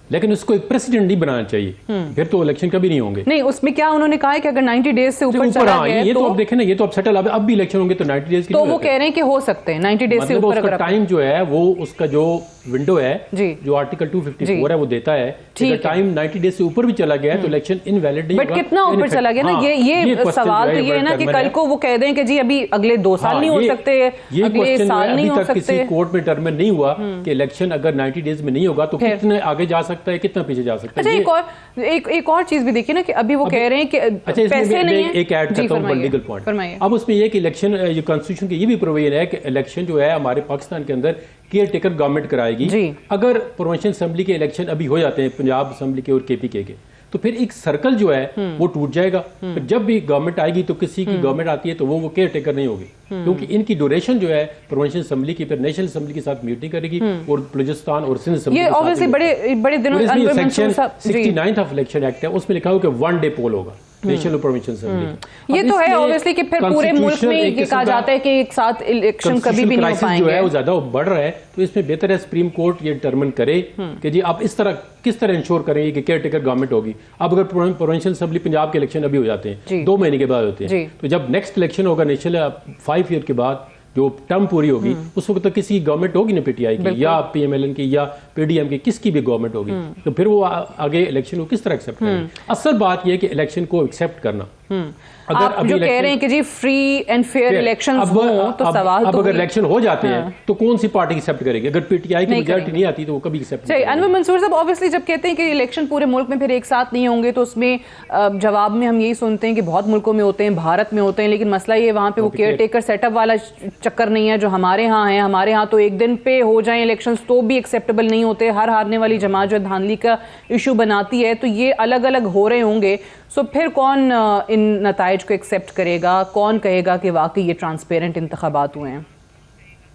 लेकिन उसको एक प्रेसिडेंट नहीं बनाना चाहिए, फिर तो इलेक्शन कभी नहीं होंगे। नहीं, उसमें क्या उन्होंने कहा है कि अगर 90 डेज से ऊपर चला गया ये तो आप देखें ना, ये तो अब सेटल, अब भी इलेक्शन होंगे तो 90 डेज की, तो वो कह रहे हैं कि हो सकते हैं 90 डेज से ऊपर, अगर टाइम जो है वो उसका जो विंडो है जो आर्टिकल 254 है वो देता है, अगर टाइम 90 डेज से ऊपर भी चला गया है तो इलेक्शन इनवैलिड नहीं होगा। बट कितना ऊपर चला गया ना, ये सवाल तो ये है ना कि कल को वो कह दें कि जी अभी अगले 2 साल नहीं हो सकते, अगले साल नहीं हो सकते। किसी कोर्ट में डिटरमिन नहीं हुआ कि इलेक्शन अगर 90 डेज में नहीं होगा तो कितने आगे जा सकता है, कितना पीछे जा सकता है। अच्छा, एक और चीज भी देखिए ना कि अभी वो कह रहे हैं कि पैसे नहीं है। एक ऐड करता हूं पॉलिटिकल पॉइंट। अब उसमें ये कि इलेक्शन, ये कॉन्स्टिट्यूशन की ये भी प्रोविजन है कि इलेक्शन जो है हमारे पाकिस्तान के अंदर केयर टेकर गवर्नमेंट कराएगी। अगर प्रोविंशियल असेंबली के इलेक्शन अभी हो जाते हैं पंजाब असेंबली के और KPK के, तो फिर एक सर्कल जो है वो टूट जाएगा। फिर जब भी गवर्नमेंट आएगी तो किसी की गवर्नमेंट आती है तो वो केयर टेकर नहीं होगी, क्योंकि इनकी ड्यूरेशन जो है प्रोविंशियल असेंबली की फिर नेशनल असेंबली के साथ मीटिंग करेगी और बलूचिस्तान और सिंध असेंबली ये ऑब्वियसली बड़े दिनों सेक्शन 69 ऑफ इलेक्शन एक्ट है, उसमें लिखा हो कि 1 डे पोल होगा नेशनल और प्रोविंशियल असेंबली। ये तो है ऑब्वियसली कि फिर पूरे मुल्क में ये कहा जाता है कि एक साथ इलेक्शन कभी भी नहीं हो पाएंगे, जो है वो ज्यादा बढ़ रहा है, तो इसमें बेहतर है सुप्रीम कोर्ट ये डिटरमिन करे कि जी आप इस तरह किस तरह इंश्योर करेंगे कि केयर टेकर गवर्नमेंट होगी। अब अगर प्रोविंशियल असेंबली पंजाब के इलेक्शन अभी हो जाते हैं 2 महीने के बाद होते हैं, तो जब नेक्स्ट इलेक्शन होगा नेशनल 5 ईयर के बाद जो टर्म पूरी होगी, उस वक्त तो किसी गवर्नमेंट होगी ना PTI की या PMLN की या PDM की, किसकी भी गवर्नमेंट होगी, तो फिर वो आगे इलेक्शन को किस तरह एक्सेप्ट करेंगे। असल बात यह है कि इलेक्शन को एक्सेप्ट करना। अगर आप जो कह रहे हैं कि जी फ्री एंड फेयर इलेक्शंस हो, तो सवाल तो अगर इलेक्शन हो जाते हैं तो कौन सी पार्टी एक्सेप्ट करेगी? अगर PTI की मेजॉरिटी नहीं आती तो वो कभी एक्सेप्ट नहीं करेगी। अनवर मंसूर साहब, ऑब्वियसली जब कहते हैं कि इलेक्शन पूरे मुल्क में फिर एक साथ नहीं होंगे, तो उसमें जवाब में हम यही सुनते हैं कि बहुत मुल्कों में होते हैं, भारत में होते हैं, लेकिन मसला ये वहाँ पे वो केयर टेकर सेटअप वाला चक्कर नहीं है जो हमारे यहाँ है। हमारे यहाँ तो एक दिन पे हो जाए इलेक्शंस तो भी एक्सेप्टेबल नहीं होते, हर हारने वाली जमात जो धांधली का इशू बनाती है, तो ये अलग अलग हो रहे होंगे। सो फिर कौन इन नताइज को एक्सेप्ट करेगा? कौन कहेगा कि वाकई ये ट्रांसपेरेंट इंतखाबात हुए हैं?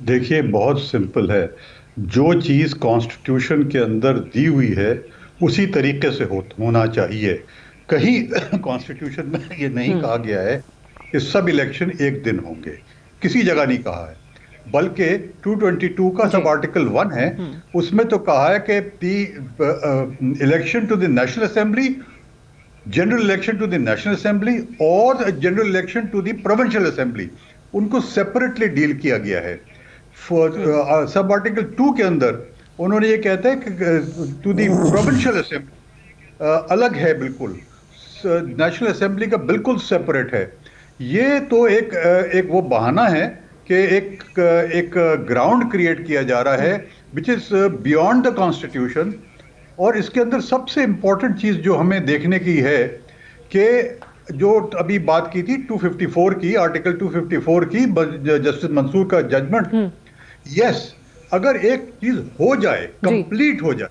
देखिए, बहुत सिंपल है, जो चीज़ कॉन्स्टिट्यूशन के अंदर दी हुई है उसी तरीके से होना चाहिए। कहीं कॉन्स्टिट्यूशन में ये नहीं कहा गया है कि सब इलेक्शन एक दिन होंगे, किसी जगह नहीं कहा है, बल्कि 222 का सब आर्टिकल 1 है, उसमें तो कहा है कि the election to the national assembly, general election to the national assembly और general election to the provincial assembly, उनको सेपरेटली डील किया गया है। सब आर्टिकल 2 के अंदर उन्होंने ये कहता है कि टू द प्रोविंशियल असेंबली अलग है, बिल्कुल नेशनल असेंबली का बिल्कुल सेपरेट है। ये तो एक वो बहाना है कि एक ग्राउंड क्रिएट किया जा रहा है which is beyond the constitution. और इसके अंदर सबसे इंपॉर्टेंट चीज जो हमें देखने की है कि जो अभी बात की थी 254 की, आर्टिकल 254 की, जस्टिस मंसूर का जजमेंट, यस, अगर एक चीज हो जाए, कंप्लीट हो जाए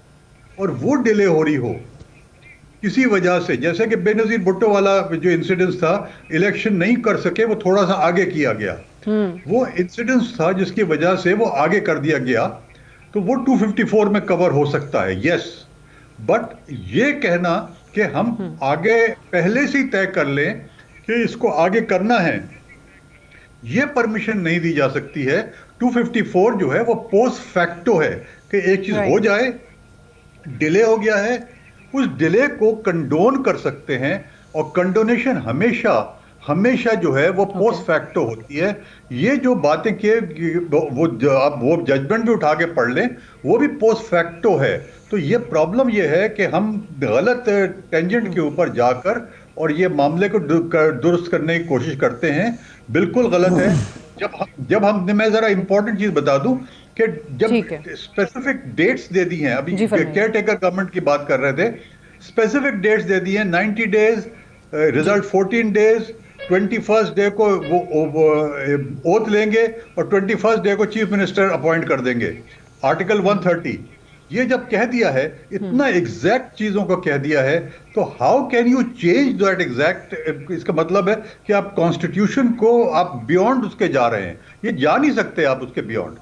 और वो डिले हो रही हो किसी वजह से, जैसे कि बेनजीर भुट्टो वाला जो इंसिडेंस था, इलेक्शन नहीं कर सके, वो थोड़ा सा आगे किया गया, वो इंसिडेंस था जिसकी वजह से वो आगे कर दिया गया, तो वो 254 में कवर हो सकता है, यस। बट ये कहना कि हम आगे पहले से ही तय कर लें कि इसको आगे करना है, ये परमिशन नहीं दी जा सकती है। 254 जो है वो पोस्ट फैक्टो है कि एक चीज हो जाए, डिले हो गया है, उस डिले को कंडोन कर सकते हैं, और कंडोनेशन हमेशा जो है वो पोस्ट फैक्टो होती है। ये जो बातें किए आप वो जजमेंट भी उठा के पढ़ लें, वो भी पोस्ट फैक्टो है। तो ये प्रॉब्लम ये है कि हम गलत टेंजेंट के ऊपर जाकर और ये मामले को दुरुस्त करने की कोशिश करते हैं, बिल्कुल गलत है। जब मैं जरा इंपॉर्टेंट चीज बता दूं कि जब स्पेसिफिक डेट्स दे दी हैं, अभी केयर टेकर गवर्नमेंट की बात कर रहे थे, स्पेसिफिक डेट्स दे दिए, 90 days, result 14 days, 21st day को वो ओथ लेंगे और 21st डे को चीफ मिनिस्टर अपॉइंट कर देंगे। आर्टिकल 130 ये जब कह दिया है, इतना एग्जैक्ट चीजों को कह दिया है, तो how can you change that exact? इसका मतलब है कि आप कॉन्स्टिट्यूशन को आप बियॉन्ड उसके जा रहे हैं, ये जा नहीं सकते आप उसके बियॉन्ड।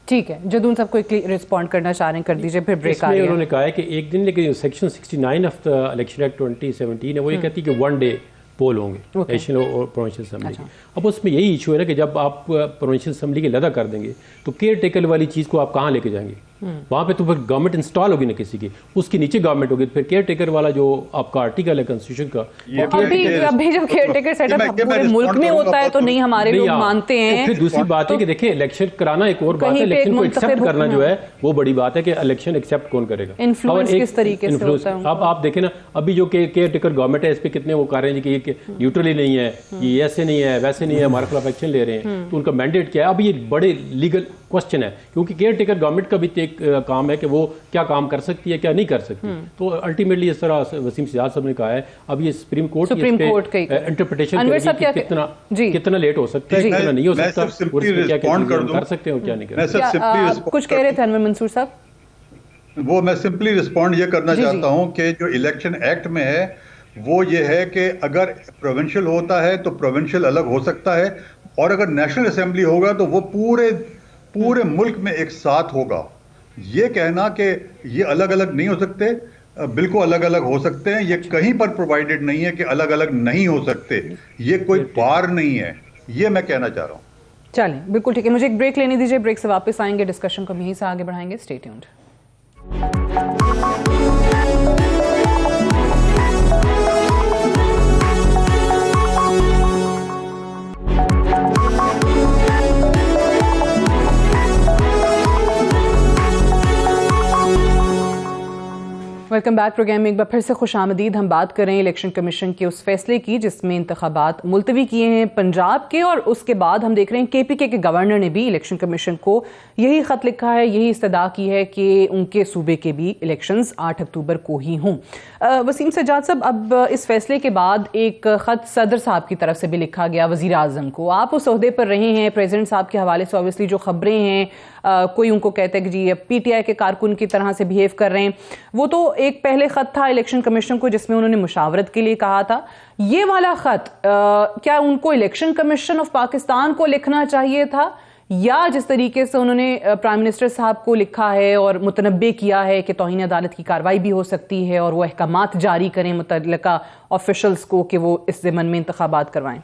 ठीक है, जदून साहब कोई रिस्पॉन्ड करना चाह रहे हैं, कर दीजिए, फिर ब्रेक आ रही है। उन्होंने कहा है कि एक दिन, लेकिन section 69 of the election act 2017 है, वो ये कहती है कि 1 डे पोल होंगे नेशनल और प्रोविंशियल असेंबली की। अब उसमें यही इशू है ना कि जब आप प्रोविंशियल असेंबली के लदा कर देंगे तो केयर टेकर वाली चीज़ को आप कहाँ लेके जाएंगे? वहाँ पे तो फिर गवर्नमेंट इंस्टॉल होगी ना किसी की, उसके नीचे गवर्नमेंट होगी, फिर केयर टेकर वाला जो आपका आर्टिकल है कॉन्स्टिट्यूशन का, अभी जब केयर टेकर सेटअप पूरे मुल्क में होता है तो नहीं, हमारे लोग मानते हैं। फिर दूसरी बात है कि देखिए इलेक्शन कराना एक और बात है, इलेक्शन को एक्सेप्ट करना जो है वो बड़ी बात है कि इलेक्शन एक्सेप्ट कौन करेगा, इन्फ्लुएंस किस तरीके से होता है। अब आप देखें ना, अभी जो केयर टेकर गवर्नमेंट है इस पे कितने वो कर रहे हैं कि ये न्यूट्रली नहीं है, ये ऐसे नहीं है, वैसे नहीं है, हमारे खिलाफ एक्शन ले रहे हैं, तो उनका मैंडेट क्या है? अब ये बड़े लीगल क्वेश्चन है, क्योंकि केयर टेकर गवर्नमेंट का भी एक काम है कि वो क्या काम कर सकती है, क्या नहीं कर सकती। तो अल्टीमेटली इस तरह वसीम सिजाद साहब ने कहा है, अब ये सुप्रीम कोर्ट इंटरप्रिटेशन कितना लेट हो सकता है, कितना नहीं हो सकता, कर सकते हो क्या नहीं कर सकते। कुछ कह रहे थे अनवर मंसूर साहब? वो मैं सिंपली रिस्पॉन्ड ये करना चाहता हूं कि जो इलेक्शन एक्ट में है वो ये है कि अगर प्रोविंशियल होता है तो प्रोविंशियल अलग हो सकता है, और अगर नेशनल असेंबली होगा तो वो पूरे मुल्क में एक साथ होगा। ये कहना कि ये अलग अलग नहीं हो सकते, बिल्कुल अलग अलग हो सकते हैं, ये कहीं पर प्रोवाइडेड नहीं है कि अलग अलग नहीं हो सकते, ये कोई बार नहीं है, ये मैं कहना चाह रहा हूँ। चलें, बिल्कुल ठीक है, मुझे एक ब्रेक लेने दीजिए, ब्रेक से वापस आएंगे, डिस्कशन को यहीं से आगे बढ़ाएंगे। Stay tuned. Welcome back programme में एक बार फिर से खुशामदीद। हम बात कर रहे हैं इलेक्शन कमीशन के उस फैसले की जिसमें इंतखाबात मुलतवी किए हैं पंजाब के, और उसके बाद हम देख रहे हैं केपीके के गवर्नर ने भी इलेक्शन कमीशन को यही खत लिखा है, यही इस्तदा की है कि उनके सूबे के भी इलेक्शंस 8 अक्टूबर को ही हों। वसीम सज्जाद साहब, अब इस फैसले के बाद एक खत सदर साहब की तरफ से भी लिखा गया वजीर आजम को। आप उस ओहदे पर रहे हैं, प्रेसिडेंट साहब के हवाले से ऑब्वियसली जो खबरें हैं, कोई उनको कहता है कि जी पीटीआई के कारकुन की तरह से बिहेव कर रहे हैं, वो तो एक पहले खत था इलेक्शन कमीशन को जिसमें उन्होंने मुशावरत के लिए कहा था। ये वाला खत क्या उनको इलेक्शन कमीशन ऑफ पाकिस्तान को लिखना चाहिए था, या जिस तरीके से उन्होंने प्राइम मिनिस्टर साहब को लिखा है और मुतनब्बे किया है कि तौहीन अदालत की कार्रवाई भी हो सकती है और वो अहकामात जारी करें मुतल्लिका ऑफिशल्स को कि वो इस ज़मन में इंतखाबात करवाएं?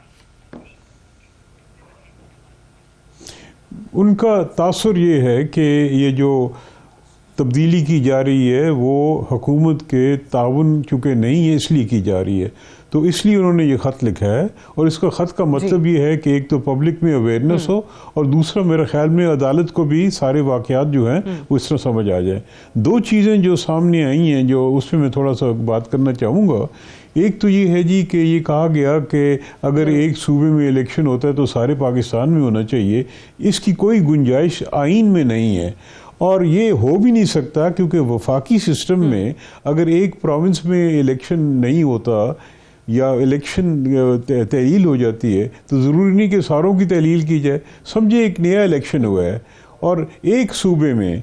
उनका तासुर ये है कि ये जो तब्दीली की जा रही है वो हुकूमत के ताउन चूँकि नहीं है इसलिए की जा रही है, तो इसलिए उन्होंने ये ख़त लिखा है। और इसका ख़त का मतलब ये है कि एक तो पब्लिक में अवेयरनेस हो, और दूसरा मेरे ख्याल में अदालत को भी सारे वाक़यात जो हैं वो इस तरह समझ आ जाए। दो चीज़ें जो सामने आई हैं जो उसमें मैं थोड़ा सा बात करना चाहूँगा। एक तो ये है जी कि ये कहा गया कि अगर एक सूबे में इलेक्शन होता है तो सारे पाकिस्तान में होना चाहिए, इसकी कोई गुंजाइश आइन में नहीं है और ये हो भी नहीं सकता, क्योंकि वफाकी सिस्टम में अगर एक प्रोविंस में इलेक्शन नहीं होता या इलेक्शन तहलील हो जाती है तो ज़रूरी नहीं कि सारों की तहलील की जाए। समझे एक नया इलेक्शन हुआ है और एक सूबे में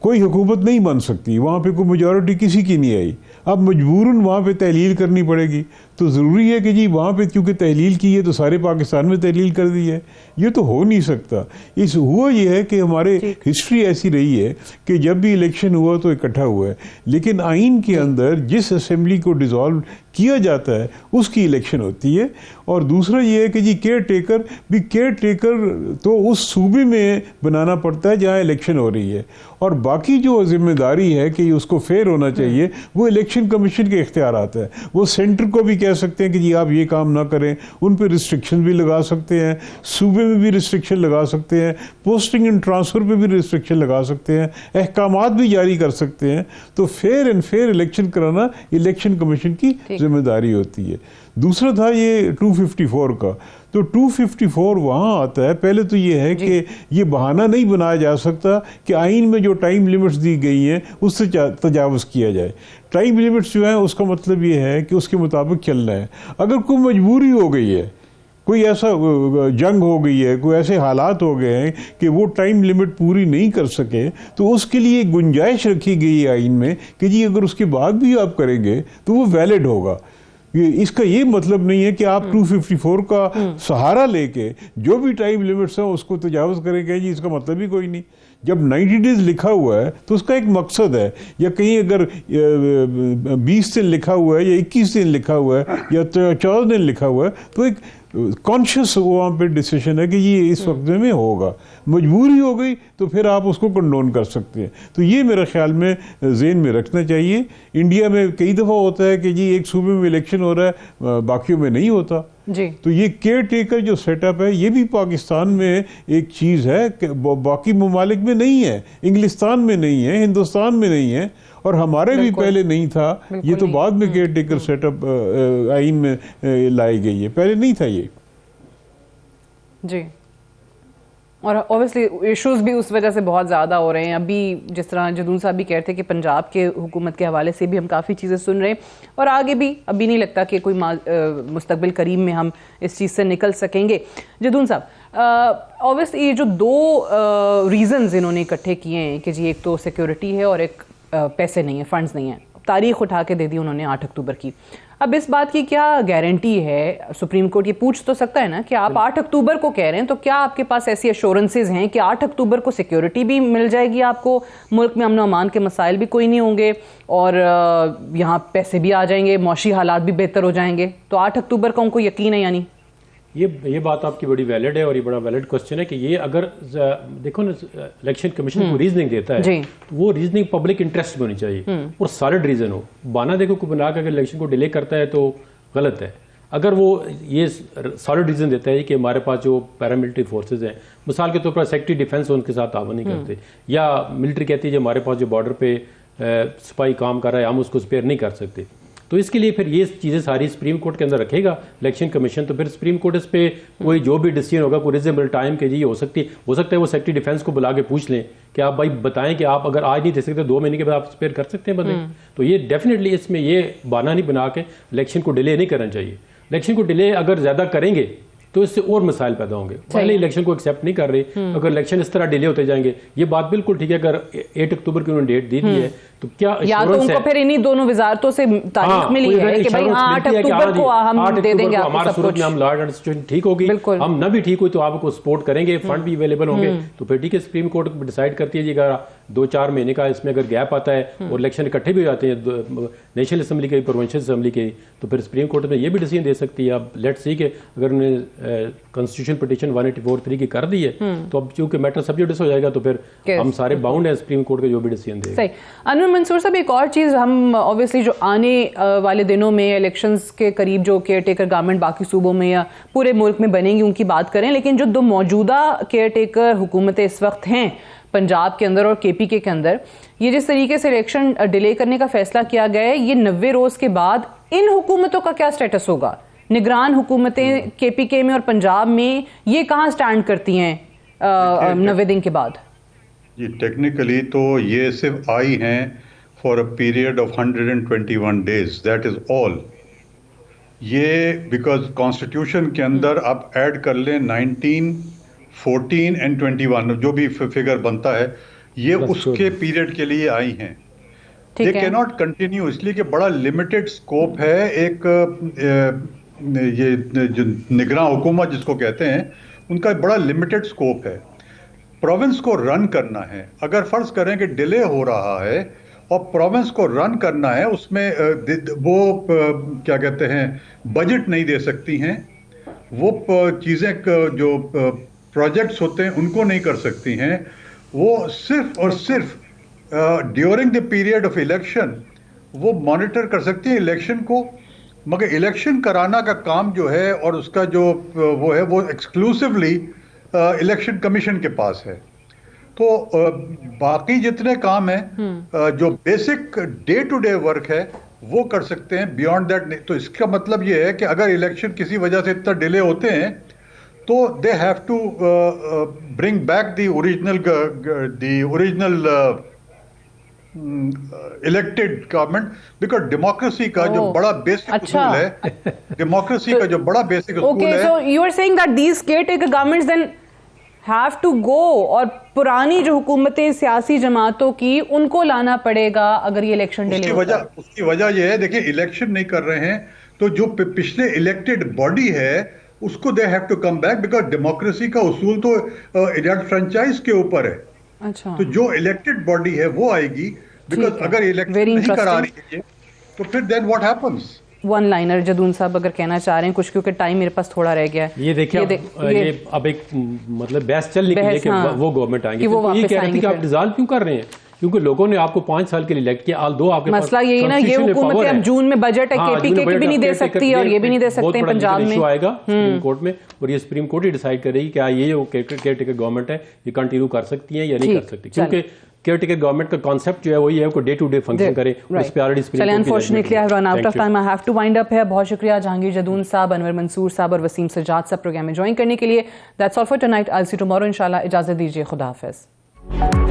कोई हुकूमत नहीं बन सकती, वहाँ पे कोई मेजॉरिटी किसी की नहीं आई, अब मजबूरन वहाँ पे तहलील करनी पड़ेगी, तो ज़रूरी है कि जी वहाँ पे क्योंकि तहलील की है तो सारे पाकिस्तान में तहलील कर दी है, ये तो हो नहीं सकता। इस हुआ ये है कि हमारे हिस्ट्री ऐसी रही है कि जब भी इलेक्शन हुआ तो इकट्ठा हुआ है, लेकिन आइन के अंदर जिस असेंबली को डिज़ोल्व किया जाता है उसकी इलेक्शन होती है। और दूसरा ये है कि जी केयर टेकर तो उस सूबे में बनाना पड़ता है जहाँ इलेक्शन हो रही है, और बाकी जो जिम्मेदारी है कि उसको फेयर होना चाहिए वो इलेक्शन कमीशन के इख्तियार आता है। वो सेंटर को भी कह सकते हैं कि जी आप ये काम ना करें, उन पर रिस्ट्रिक्शन भी लगा सकते हैं, सूबे में भी रिस्ट्रिक्शन लगा सकते हैं, पोस्टिंग एंड ट्रांसफ़र पे भी रिस्ट्रिक्शन लगा सकते हैं, अहकामात भी जारी कर सकते हैं। तो फेयर एंड फेयर इलेक्शन कराना इलेक्शन कमीशन की जिम्मेदारी होती है। दूसरा था ये 254 का, तो 254 वहाँ आता है। पहले तो ये है कि ये बहाना नहीं बनाया जा सकता कि आइन में जो टाइम लिमिट्स दी गई हैं उससे तजावुज़ किया जाए। टाइम लिमिट्स जो है उसका मतलब ये है कि उसके मुताबिक चलना है। अगर कोई मजबूरी हो गई है, कोई ऐसा जंग हो गई है, कोई ऐसे हालात हो गए हैं कि वो टाइम लिमिट पूरी नहीं कर सके, तो उसके लिए गुंजाइश रखी गई है आइन में कि जी अगर उसके बाद भी आप करेंगे तो वो वैलिड होगा। इसका ये मतलब नहीं है कि आप 254 का सहारा लेके जो भी टाइम लिमिट्स हैं उसको तजावुज़ करेंगे जी, इसका मतलब ही कोई नहीं। जब 90 डेज लिखा हुआ है तो उसका एक मकसद है, या कहीं अगर 20 दिन लिखा हुआ है या 21 दिन लिखा हुआ है या 14 दिन लिखा हुआ है तो एक कॉन्शियस वहाँ पे डिसीजन है कि ये इस वक्त में होगा। मजबूरी हो गई तो फिर आप उसको कंडोन कर सकते हैं। तो ये मेरे ख्याल में ज़हन में रखना चाहिए। इंडिया में कई दफ़ा होता है कि जी एक सूबे में इलेक्शन हो रहा है, बाकियों में नहीं होता जी। तो ये केयर टेकर जो सेटअप है ये भी पाकिस्तान में एक चीज़ है कि बाकी ममालिक में नहीं है, इंग्लिस्तान में नहीं है, हिंदुस्तान में नहीं है, और हमारे भी पहले नहीं था। ये तो बाद में केयर टेकर सेटअप आइन में लाई गई है, पहले नहीं था ये जी। और ऑब्वियसली इश्यूज भी उस वजह से बहुत ज़्यादा हो रहे हैं। अभी जिस तरह जदून साहब भी कह रहे थे कि पंजाब के हुकूमत के हवाले से भी हम काफ़ी चीज़ें सुन रहे हैं, और आगे भी अभी नहीं लगता कि कोई मुस्तकबिल करीब में हम इस चीज़ से निकल सकेंगे। जदून साहब, ऑब्वियसली ये जो दो रीज़न्स इन्होंने इकट्ठे किए हैं कि जी एक तो सिक्योरिटी है और एक पैसे नहीं है, फंड्स नहीं है, तारीख उठा के दे दी उन्होंने 8 अक्टूबर की। अब इस बात की क्या गारंटी है? सुप्रीम कोर्ट ये पूछ तो सकता है ना कि आप 8 अक्टूबर को कह रहे हैं, तो क्या आपके पास ऐसी एश्योरेंसेज हैं कि 8 अक्टूबर को सिक्योरिटी भी मिल जाएगी आपको, मुल्क में अमन व अमान के मसाइल भी कोई नहीं होंगे, और यहाँ पैसे भी आ जाएंगे, मौशी हालात भी बेहतर हो जाएंगे? तो 8 अक्टूबर का उनको यकीन है? यानी ये बात आपकी बड़ी वैलिड है और ये बड़ा वैलिड क्वेश्चन है कि ये अगर देखो ना इलेक्शन कमीशन को रीजनिंग देता है तो वो रीजनिंग पब्लिक इंटरेस्ट में होनी चाहिए और सॉलिड रीजन हो। बाना देखो को बना कर इलेक्शन को डिले करता है तो गलत है। अगर वो ये सॉलिड रीजन देता है कि हमारे पास जो पैरामिलिट्री फोर्सेज हैं, मिसाल के तौर पर सेक्रेटरी डिफेंस उनके साथ तावन नहीं करते, या मिलिट्री कहती है जो हमारे पास जो बॉर्डर पे सिपाही काम कर रहा है हम उसको स्पेयर नहीं कर सकते, तो इसके लिए फिर ये चीज़ें सारी सुप्रीम कोर्ट के अंदर रखेगा इलेक्शन कमीशन। तो फिर सुप्रीम कोर्ट इस पे कोई जो भी डिसीजन होगा कोई रिजनेबल टाइम के जी हो सकता है वो सेक्रेटरी डिफेंस को बुला के पूछ लें कि आप भाई बताएं कि आप अगर आज नहीं दे सकते 2 महीने के बाद आप स्पेयर कर सकते हैं बंदे। तो ये डेफिनेटली इसमें ये बहाना नहीं बना के इलेक्शन को डिले नहीं करना चाहिए। इलेक्शन को डिले अगर ज़्यादा करेंगे तो इससे और मसाइल पैदा होंगे। पहले इलेक्शन को एक्सेप्ट नहीं कर रहे, अगर इलेक्शन इस तरह डिले होते जाएंगे, ये बात बिल्कुल ठीक है। अगर 8 अक्टूबर की उन्होंने डेट दी है तो क्या या तो उनको फिर इन्हीं दोनों वजारतों से तारीख मिली है कि भाई 8 अक्टूबर को हम दे देंगे आपको हमारे सूरत में हम लॉ एंड सिचुएशन ठीक होगी, हम ना भी ठीक हुई तो आपको सपोर्ट करेंगे, फंड भी अवेलेबल होंगे, तो फिर ठीक है सुप्रीम कोर्ट डिसाइड करती है जी अगर 2-4 महीने का इसमें अगर गैप आता है और इलेक्शन इकट्ठे भी हो जाते हैं नेशनल असेंबली के प्रोविंशियल असेंबली के, तो फिर सुप्रीम कोर्ट में ये भी डिसीजन दे सकती है। अब लेट्स सी कि अगर उन्होंने कॉन्स्टिट्यूशन पिटीशन 184(3) की कर दी है तो अब चूंकि मैटर सब जुडिस हो जाएगा तो फिर हम सारे बाउंड है सुप्रीम कोर्ट का जो भी डिसीजन देगा। सही। अनवर मंसूर साहब, एक और चीज़, हम ऑब्वियसली जो आने वाले दिनों में इलेक्शंस के करीब जो केयर टेकर गवर्नमेंट बाकी सूबों में या पूरे मुल्क में बनेंगी उनकी बात करें, लेकिन जो 2 मौजूदा केयर टेकर हुकूमतें इस वक्त हैं पंजाब के अंदर और KPK के अंदर, ये जिस तरीके से इलेक्शन डिले करने का फैसला किया गया है, ये 90 रोज़ के बाद इन हुकूमतों का क्या स्टेटस होगा? निगरान हुकूमतें KPK में और पंजाब में ये कहाँ स्टैंड करती हैं 90 दिन के बाद? जी टेक्निकली तो ये सिर्फ आई हैं for a period of 121 days, that is all. ये बिकॉज कॉन्स्टिट्यूशन के अंदर आप ऐड कर लें 19, 14 एंड 21 जो भी फिगर बनता है ये उसके पीरियड के लिए आई हैं। दे कैन नॉट कंटिन्यू, इसलिए कि बड़ा लिमिटेड स्कोप है। एक ये जो निगरान हुकूमत जिसको कहते हैं उनका बड़ा लिमिटेड स्कोप है। प्रोविंस को रन करना है, अगर फर्ज करें कि डिले हो रहा है और प्रोविंस को रन करना है, उसमें वो क्या कहते हैं बजट नहीं दे सकती हैं, वो चीज़ें जो प्रोजेक्ट्स होते हैं उनको नहीं कर सकती हैं। वो सिर्फ और सिर्फ during the period of election वो मॉनिटर कर सकती हैं इलेक्शन को, मगर इलेक्शन कराना का काम जो है और उसका जो वो है वो एक्सक्लूसिवली इलेक्शन कमीशन के पास है। तो बाकी जितने काम हैं जो basic day to day work है वो कर सकते हैं, बियॉन्ड दैट नहीं। तो इसका मतलब ये है कि अगर इलेक्शन किसी वजह से इतना डिले होते हैं तो they have to bring back the original elected government, because democracy का जो बड़ा बेसिक अच्छा। उसूल है, डेमोक्रेसी का जो बड़ा बेसिक उसूल ओके, है। So you are saying that these caretaker governments then have to go, और पुरानी जो हुकूमतें सियासी जमातों की उनको लाना पड़ेगा अगर ये इलेक्शन डिले होता है। उसकी वजह यह है, देखिए इलेक्शन नहीं कर रहे हैं तो जो पिछले इलेक्टेड बॉडी है उसको they have to come back, because democracy का उसूल तो इलेक्ट फ्रेंचाइज के ऊपर है। अच्छा, तो जो इलेक्टेड बॉडी है वो आएगी, बिकॉज अगर इलेक्शन नहीं करा रही है तो फिर then what happens. One liner Jadoon साहब अगर कहना चाह रहे हैं कुछ, क्योंकि टाइम मेरे पास थोड़ा रह गया है। ये देखिए ये अब एक मतलब बहस चल निकली है कि वो गवर्नमेंट आएंगे, वो ये कह रहे थे कि आप डिसॉल्व क्यों कर रहे हैं, क्योंकि लोगों ने आपको 5 साल के लिए इलेक्ट किया, दो आपके पास मसला यही ना, ये हुकूमत अब जून में बजट है, केपीके की भी नहीं दे सकती और ये भी नहीं दे सकते पंजाब में। इशू आएगा सुप्रीम कोर्ट में और ये सुप्रीम कोर्ट ही डिसाइड करेगी क्या ये जो केयरटेकर गवर्नमेंट है ये कंटिन्यू कर सकती है या नहीं कर सकती, क्योंकि केयरटेकर गवर्नमेंट का कॉन्सेप्ट जो है वही है कि डे टू डे फंक्शन करे, उस पे already supreme court. Unfortunately I have run out of time, I have to wind up है। बहुत शुक्रिया जहांगीर जदून साहब, अनवर मंसूर साहब और वसीम सज्जाद साहब प्रोग्राम में ज्वाइन करने के लिए। That's all for tonight, I will see you tomorrow इंशाल्लाह। इजाजत दीजिए, खुदा हाफिज।